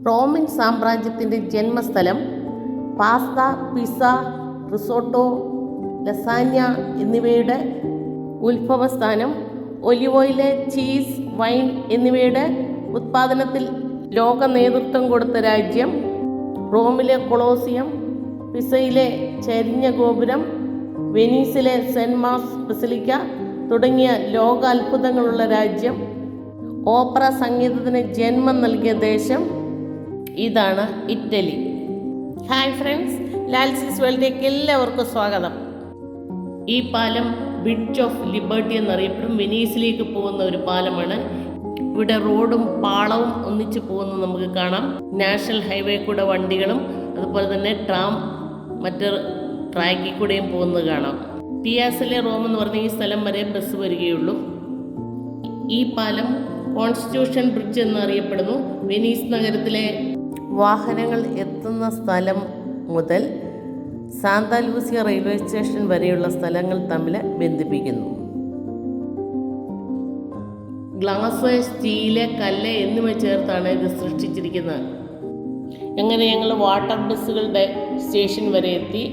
Roman സാമ്രാജ്യത്തിൻ്റെ ജന്മസ്ഥലം, pasta, pizza, risotto, ലസാന്യ എന്നിവയുടെ ഉത്ഭവസ്ഥാനം, olive oil, cheese, wine എന്നിവയുടെ ഉത്പാദനത്തിൽ ലോക നേതൃത്വം കൊടുത്ത രാജ്യം, റോമിലെ കൊളോസിയം, പിസയിലെ ചരിഞ്ഞ ഗോപുരം, വെനീസിലെ സെൻറ്റ് മാർക്സ് ബസിലിക്ക തുടങ്ങിയ ലോക അത്ഭുതങ്ങളുള്ള രാജ്യം, ഓപ്പറ സംഗീതത്തിന് ജന്മം നൽകിയ ദേശം, ഇതാണ് ഇറ്റലി. ഹായ് ഫ്രണ്ട്സ്, ലാൽസീസ് വേൾഡിലേക്ക് എല്ലാവർക്കും സ്വാഗതം. ഈ പാലം ബ്രിഡ്ജ് ഓഫ് ലിബർട്ടി എന്നറിയപ്പെടും. വെനീസിലേക്ക് പോകുന്ന ഒരു പാലമാണ്. ഇവിടെ റോഡും പാളവും ഒന്നിച്ച് പോകുന്നത് നമുക്ക് കാണാം. നാഷണൽ ഹൈവേ കൂടെ വണ്ടികളും അതുപോലെ തന്നെ ട്രാം മറ്റ് ട്രാക്കിൽ കൂടെയും പോകുന്നത് കാണാം. പിയാസലെ റോം എന്ന് പറഞ്ഞ ഈ സ്ഥലം വരെ ബസ് വരികയുള്ളൂ. ഈ പാലം കോൺസ്റ്റിറ്റ്യൂഷൻ ബ്രിഡ്ജ് എന്നറിയപ്പെടുന്നു. വെനീസ് നഗരത്തിലെ വാഹനങ്ങൾ എത്തുന്ന സ്ഥലം മുതൽ സാന്താ ലൂസിയ റെയിൽവേ സ്റ്റേഷൻ വരെയുള്ള സ്ഥലങ്ങൾ തമ്മിൽ ബന്ധിപ്പിക്കുന്നു. ഗ്ലാസ്, സ്റ്റീല്, കല്ല് എന്നിവ ചേർത്താണ് ഇത് സൃഷ്ടിച്ചിരിക്കുന്നത്. അങ്ങനെ ഞങ്ങൾ വാട്ടർ ബസ്സുകളുടെ സ്റ്റേഷൻ വരെ എത്തി.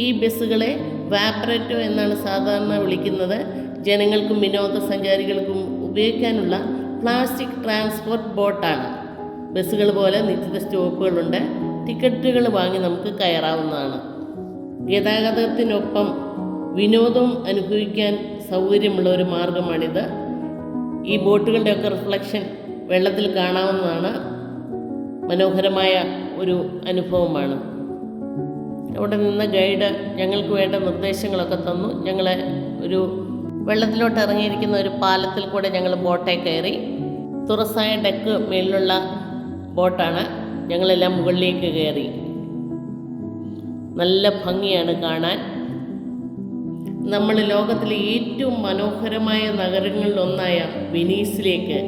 ഈ ബസ്സുകളെ വാപ്പറേറ്റോ എന്നാണ് സാധാരണ വിളിക്കുന്നത്. ജനങ്ങൾക്കും വിനോദസഞ്ചാരികൾക്കും ഉപയോഗിക്കാനുള്ള പ്ലാസ്റ്റിക് ട്രാൻസ്പോർട്ട് ബോട്ടാണ്. ബസ്സുകൾ പോലെ നിശ്ചിത സ്റ്റോപ്പുകളുണ്ട്. ടിക്കറ്റുകൾ വാങ്ങി നമുക്ക് കയറാവുന്നതാണ്. ഗതാഗതത്തിനൊപ്പം വിനോദവും അനുഭവിക്കാൻ സൗകര്യമുള്ള ഒരു മാർഗമാണിത്. ഈ ബോട്ടുകളുടെയൊക്കെ റിഫ്ലക്ഷൻ വെള്ളത്തിൽ കാണാവുന്നതാണ്. മനോഹരമായ ഒരു അനുഭവമാണ്. അവിടെ നിന്ന് ഗൈഡ് ഞങ്ങൾക്ക് വേണ്ട നിർദ്ദേശങ്ങളൊക്കെ തന്നു. ഞങ്ങളെ ഒരു വെള്ളത്തിലോട്ട് ഇറങ്ങിയിരിക്കുന്ന ഒരു പാലത്തിൽ കൂടെ ഞങ്ങൾ ബോട്ടേ കയറി. തുറസായ ഡെക്ക് മേളിലുള്ള ബോട്ടാണ്. ഞങ്ങളെല്ലാം മുകളിലേക്ക് കയറി. നല്ല ഭംഗിയാണ് കാണാൻ. നമ്മൾ ലോകത്തിലെ ഏറ്റവും മനോഹരമായ നഗരങ്ങളിലൊന്നായ വെനീസിലേക്ക്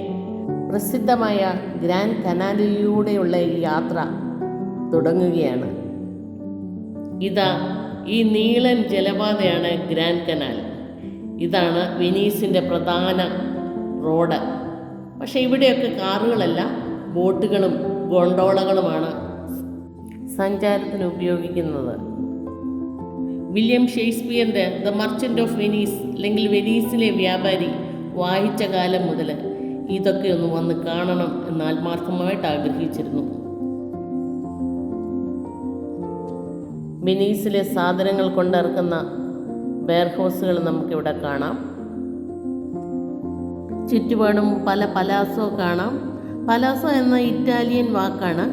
പ്രസിദ്ധമായ ഗ്രാൻഡ് കനാലിലൂടെയുള്ള ഈ യാത്ര തുടങ്ങുകയാണ്. ഇതാ ഈ നീളൻ ജലപാതയാണ് ഗ്രാൻഡ് കനാൽ. ഇതാണ് വെനീസിൻ്റെ പ്രധാന റോഡ്. പക്ഷേ ഇവിടെയൊക്കെ കാറുകളല്ല, ബോട്ടുകളും ഗോണ്ടോളകളുമാണ് സഞ്ചാരത്തിന് ഉപയോഗിക്കുന്നത്. വില്യം ഷേക്സ്പിയറിൻ്റെ ദ മർച്ചൻ്റ് ഓഫ് വെനീസ് അല്ലെങ്കിൽ വെനീസിലെ വ്യാപാരി വായിച്ച കാലം മുതൽ ഇതൊക്കെ ഒന്ന് വന്ന് കാണണം എന്ന് ആത്മാർത്ഥമായിട്ട് ആഗ്രഹിച്ചിരുന്നു. വെനീസിലെ സാധനങ്ങൾ കൊണ്ടിറക്കുന്ന വെയർഹൗസുകൾ നമുക്കിവിടെ കാണാം. ചുറ്റുപാടും പല പലാസോ കാണാം. പലാസോ എന്ന ഇറ്റാലിയൻ വാക്കാണ്.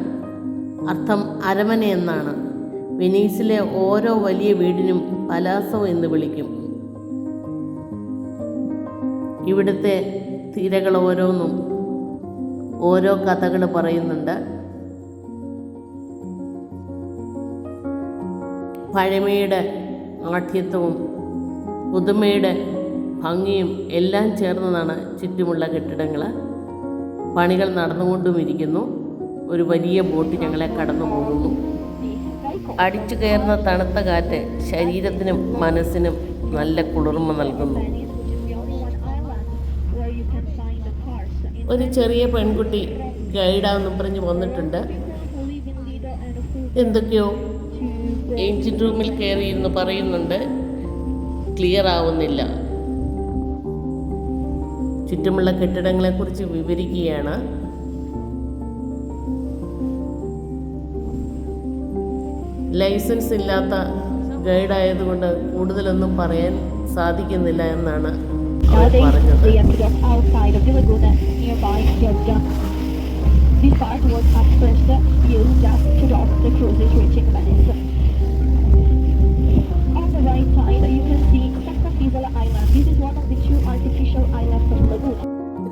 അർത്ഥം അരമന എന്നാണ്. വെനീസിലെ ഓരോ വലിയ വീടിനും പലാസോ എന്ന് വിളിക്കും. ഇവിടുത്തെ തിരകൾ ഓരോന്നും ഓരോ കഥകൾ പറയുന്നുണ്ട്. പഴമയുടെ ആഠ്യത്വവും പുതുമയുടെ ഭംഗിയും എല്ലാം ചേർന്നതാണ് ചുറ്റുമുള്ള കെട്ടിടങ്ങൾ. പണികൾ നടന്നുകൊണ്ടുമിരിക്കുന്നു. ഒരു വലിയ ബോട്ട് ഞങ്ങളെ കടന്നു പോകുന്നു. അടിച്ചു കയറുന്ന തണുത്ത കാറ്റ് ശരീരത്തിനും മനസ്സിനും നല്ല കുളിർമ നൽകുന്നു. ഒരു ചെറിയ പെൺകുട്ടി ഗൈഡാണെന്നും പറഞ്ഞ് വന്നിട്ടുണ്ട്. എന്തൊക്കെയോ എഞ്ചിൻ റൂമിൽ കയറിയിരുന്ന് പറയുന്നുണ്ട്. ക്ലിയർ ആവുന്നില്ല. ചുറ്റുമുള്ള കെട്ടിടങ്ങളെക്കുറിച്ച് വിവരിക്കുകയാണ്. ലൈസൻസ് ഇല്ലാത്ത ഗൈഡായതുകൊണ്ട് കൂടുതലൊന്നും പറയാൻ സാധിക്കുന്നില്ല എന്നാണ് അവർ പറഞ്ഞത്.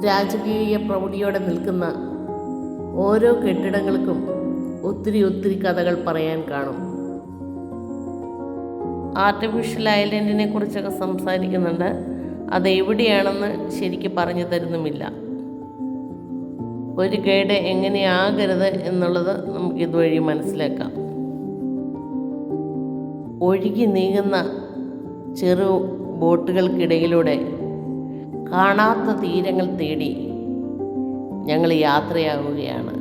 രാജകീയ പ്രൗഢിയോടെ നിൽക്കുന്ന ഓരോ കെട്ടിടങ്ങൾക്കും ഒത്തിരി കഥകൾ പറയാൻ കാണും. ആർട്ടിഫിഷ്യൽ ഐലൻഡിനെ കുറിച്ചൊക്കെ സംസാരിക്കുന്നുണ്ട്. അത് എവിടെയാണെന്ന് ശരിക്ക് പറഞ്ഞു തരുന്നുമില്ല. ഒരു ഗൈഡ് എങ്ങനെയാകരുത് എന്നുള്ളത് നമുക്ക് ഇതുവഴി മനസ്സിലാക്കാം. ഒഴുകി നീങ്ങുന്ന ചെറു ബോട്ടുകൾക്കിടയിലൂടെ കാണാത്ത തീരങ്ങൾ തേടി ഞങ്ങൾ യാത്രയാവുകയാണ്.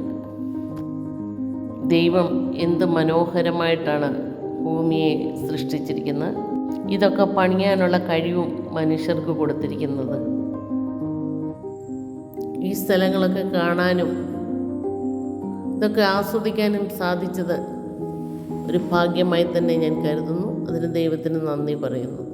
ദൈവം എന്ത് മനോഹരമായിട്ടാണ് ഭൂമിയെ സൃഷ്ടിച്ചിരിക്കുന്നത്. ഇതൊക്കെ പണിയാനുള്ള കഴിവും മനുഷ്യർക്ക് കൊടുത്തിരിക്കുന്നത്. ഈ സ്ഥലങ്ങളൊക്കെ കാണാനും ഇതൊക്കെ ആസ്വദിക്കാനും സാധിച്ചത് ഒരു ഭാഗ്യമായി തന്നെ ഞാൻ കരുതുന്നു. അതിന് ദൈവത്തിന് നന്ദി പറയുന്നു.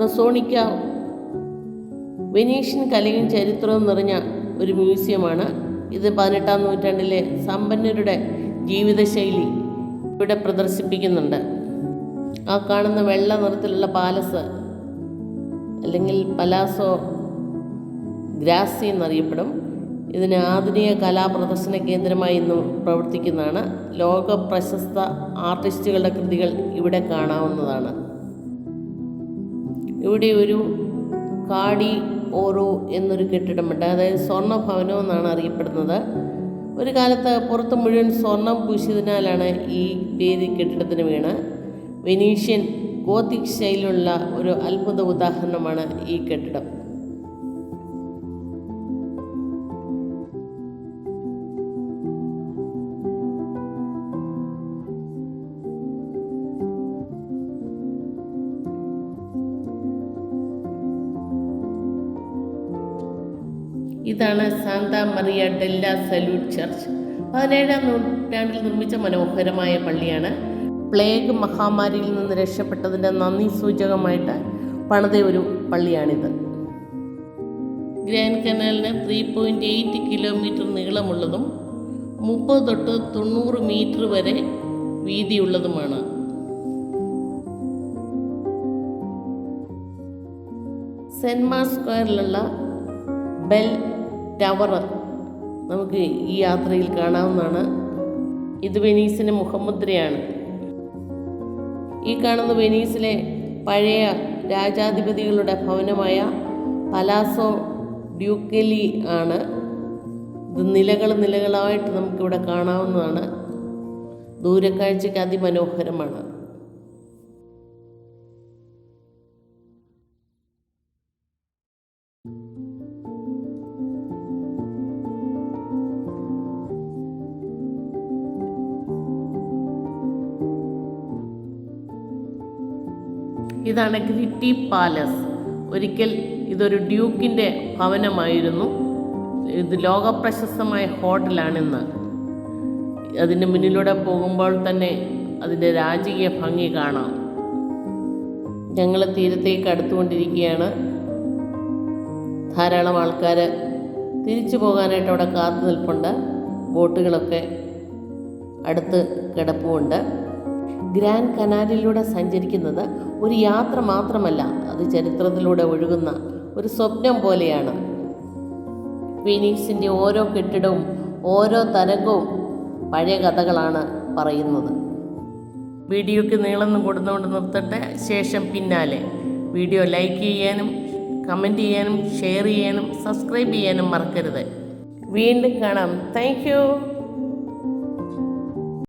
റസോണിക്ക വെനീഷ്യൻ കലയും ചരിത്രവും നിറഞ്ഞ ഒരു മ്യൂസിയമാണ്. ഇത് 18-ാം നൂറ്റാണ്ടിലെ സമ്പന്നരുടെ ജീവിതശൈലി ഇവിടെ പ്രദർശിപ്പിക്കുന്നുണ്ട്. ആ കാണുന്ന വെള്ള നിറത്തിലുള്ള പാലസ് അല്ലെങ്കിൽ പലാസോ ഗ്രാസി എന്നറിയപ്പെടും. ഇതിന് ആധുനിക കലാപ്രദർശന കേന്ദ്രമായി ഇന്നും പ്രവർത്തിക്കുന്നതാണ്. ലോക പ്രശസ്ത ആർട്ടിസ്റ്റുകളുടെ കൃതികൾ ഇവിടെ കാണാവുന്നതാണ്. ഇവിടെ ഒരു കാടി ഓറോ എന്നൊരു കെട്ടിടമുണ്ട്. അതായത് സ്വർണ്ണ ഭവനം എന്നാണ് അറിയപ്പെടുന്നത്. ഒരു കാലത്ത് പുറത്ത് മുഴുവൻ സ്വർണം പൂശിയതിനാലാണ് ഈ പേര് കെട്ടിടത്തിന് വീണ്. വെനീഷ്യൻ ഗോത്തിക് ശൈലിയിലുള്ള ഒരു അത്ഭുത ഉദാഹരണമാണ് ഈ കെട്ടിടം. ഇതാണ് സാന്താ മറിയ ഡെല്ല സല്യൂട്ട് ചർച്ച്. 17-ാം നൂറ്റാണ്ടിൽ നിർമ്മിച്ച മനോഹരമായ പള്ളിയാണ്. പ്ലേഗ് മഹാമാരിയിൽ നിന്ന് രക്ഷപ്പെട്ടതിൻ്റെ നന്ദി സൂചകമായിട്ട് പണിത ഒരു പള്ളിയാണിത്. ഗ്രാൻഡ് കനാലിന് 3.8 കിലോമീറ്റർ നീളമുള്ളതും 30 തൊട്ട് 90 മീറ്റർ വരെ വീതിയുള്ളതുമാണ്. സെൻറ് മാർക്സ് സ്ക്വയറിലുള്ള ബെൽ ടവർ നമുക്ക് ഈ യാത്രയിൽ കാണാവുന്നതാണ്. ഇത് വെനീസിൻ്റെ മുഖമുദ്രയാണ്. ഈ കാണുന്ന വെനീസിലെ പഴയ രാജാധിപതികളുടെ ഭവനമായ പലാസോ ഡ്യൂക്കലി ആണ്. ഇത് നിലകളായിട്ട് നമുക്കിവിടെ കാണാവുന്നതാണ്. ദൂരക്കാഴ്ചയ്ക്ക് അതിമനോഹരമാണ്. ഇതാണ് ഗ്രിറ്റി പാലസ്. ഒരിക്കൽ ഇതൊരു ഡ്യൂക്കിൻ്റെ ഭവനമായിരുന്നു. ഇത് ലോകപ്രശസ്തമായ ഹോട്ടലാണിന്ന്. അതിൻ്റെ മുന്നിലൂടെ പോകുമ്പോൾ തന്നെ അതിൻ്റെ രാജകീയ ഭംഗി കാണാം. ഞങ്ങൾ തീരത്തേക്ക് അടുത്തുകൊണ്ടിരിക്കുകയാണ്. ധാരാളം ആൾക്കാർ തിരിച്ചു പോകാനായിട്ട് അവിടെ കാത്തു നിൽപ്പുണ്ട്. ബോട്ടുകളൊക്കെ അടുത്ത് കിടപ്പുമുണ്ട്. ഗ്രാൻഡ് കനാലിലൂടെ സഞ്ചരിക്കുന്നത് ഒരു യാത്ര മാത്രമല്ല, അത് ചരിത്രത്തിലൂടെ ഒഴുകുന്ന ഒരു സ്വപ്നം പോലെയാണ്. വെനീസിൻ്റെ ഓരോ കെട്ടിടവും ഓരോ തരംഗവും പഴയ കഥകളാണ് പറയുന്നത്. വീഡിയോയ്ക്ക് നീളം കൊടുത്തുകൊണ്ട് നിർത്തട്ടെ. ശേഷം പിന്നാലെ വീഡിയോ ലൈക്ക് ചെയ്യാനും കമൻറ്റ് ചെയ്യാനും ഷെയർ ചെയ്യാനും സബ്സ്ക്രൈബ് ചെയ്യാനും മറക്കരുത്. വീണ്ടും കാണാം. Thank you.